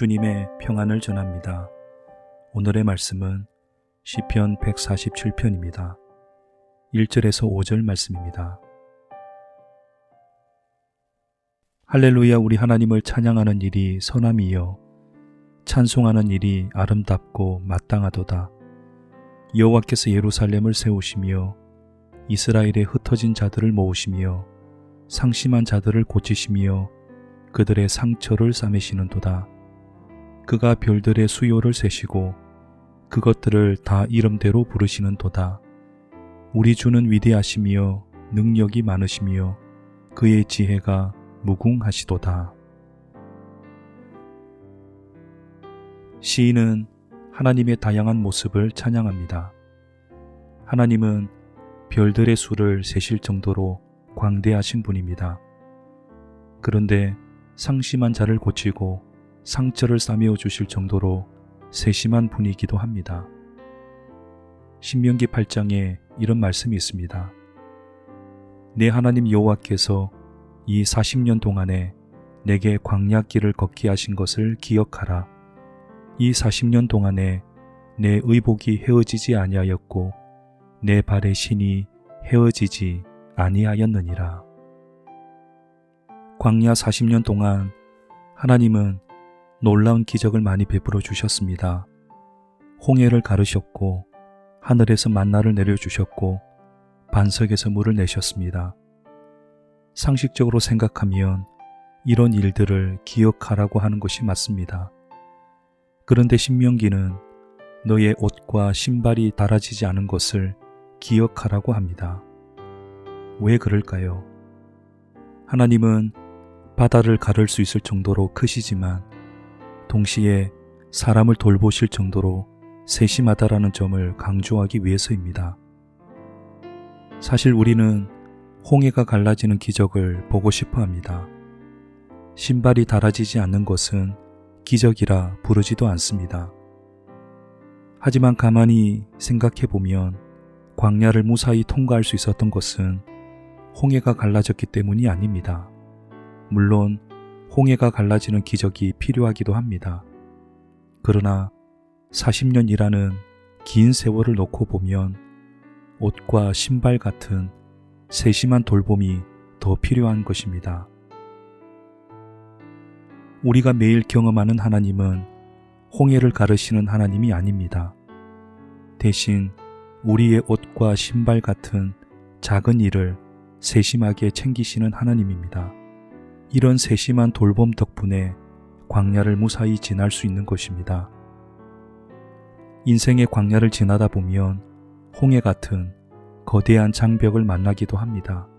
주님의 평안을 전합니다. 오늘의 말씀은 시편 147편입니다. 1절에서 5절 말씀입니다. 할렐루야. 우리 하나님을 찬양하는 일이 선함이요 찬송하는 일이 아름답고 마땅하도다. 여호와께서 예루살렘을 세우시며 이스라엘의 흩어진 자들을 모으시며 상심한 자들을 고치시며 그들의 상처를 싸매시는도다. 그가 별들의 수요를 세시고 그것들을 다 이름대로 부르시는도다. 우리 주는 위대하시며 능력이 많으시며 그의 지혜가 무궁하시도다. 시인은 하나님의 다양한 모습을 찬양합니다. 하나님은 별들의 수를 세실 정도로 광대하신 분입니다. 그런데 상심한 자를 고치고 상처를 싸매어 주실 정도로 세심한 분이기도 합니다. 신명기 8장에 이런 말씀이 있습니다. 내 하나님 여호와께서 이 40년 동안에 내게 광야길을 걷게 하신 것을 기억하라. 이 40년 동안에 내 의복이 헤어지지 아니하였고 내 발의 신이 헤어지지 아니하였느니라. 광야 40년 동안 하나님은 놀라운 기적을 많이 베풀어 주셨습니다. 홍해를 가르셨고 하늘에서 만나를 내려주셨고 반석에서 물을 내셨습니다. 상식적으로 생각하면 이런 일들을 기억하라고 하는 것이 맞습니다. 그런데 신명기는 너의 옷과 신발이 닳아지지 않은 것을 기억하라고 합니다. 왜 그럴까요? 하나님은 바다를 가를 수 있을 정도로 크시지만 동시에 사람을 돌보실 정도로 세심하다라는 점을 강조하기 위해서입니다. 사실 우리는 홍해가 갈라지는 기적을 보고 싶어 합니다. 신발이 닳아지지 않는 것은 기적이라 부르지도 않습니다. 하지만 가만히 생각해 보면 광야를 무사히 통과할 수 있었던 것은 홍해가 갈라졌기 때문이 아닙니다. 물론 홍해가 갈라지는 기적이 필요하기도 합니다. 그러나 40년이라는 긴 세월을 놓고 보면 옷과 신발 같은 세심한 돌봄이 더 필요한 것입니다. 우리가 매일 경험하는 하나님은 홍해를 가르시는 하나님이 아닙니다. 대신 우리의 옷과 신발 같은 작은 일을 세심하게 챙기시는 하나님입니다. 이런 세심한 돌봄 덕분에 광야를 무사히 지날 수 있는 것입니다. 인생의 광야를 지나다 보면 홍해 같은 거대한 장벽을 만나기도 합니다.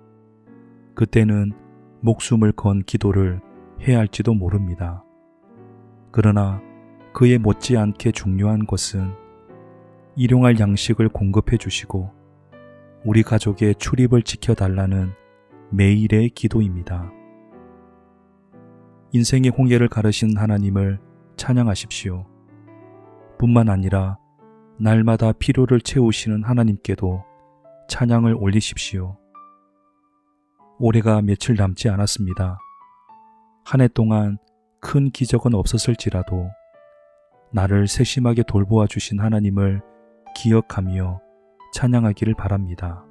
그때는 목숨을 건 기도를 해야 할지도 모릅니다. 그러나 그에 못지않게 중요한 것은 일용할 양식을 공급해 주시고 우리 가족의 출입을 지켜달라는 매일의 기도입니다. 인생의 홍해를 가르신 하나님을 찬양하십시오. 뿐만 아니라 날마다 필요를 채우시는 하나님께도 찬양을 올리십시오. 올해가 며칠 남지 않았습니다. 한 해 동안 큰 기적은 없었을지라도 나를 세심하게 돌보아 주신 하나님을 기억하며 찬양하기를 바랍니다.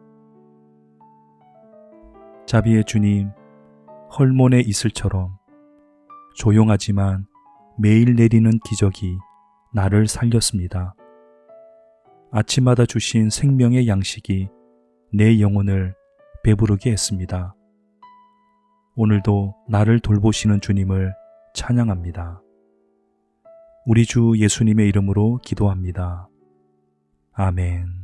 자비의 주님, 헐몬의 이슬처럼 조용하지만 매일 내리는 기적이 나를 살렸습니다. 아침마다 주신 생명의 양식이 내 영혼을 배부르게 했습니다. 오늘도 나를 돌보시는 주님을 찬양합니다. 우리 주 예수님의 이름으로 기도합니다. 아멘.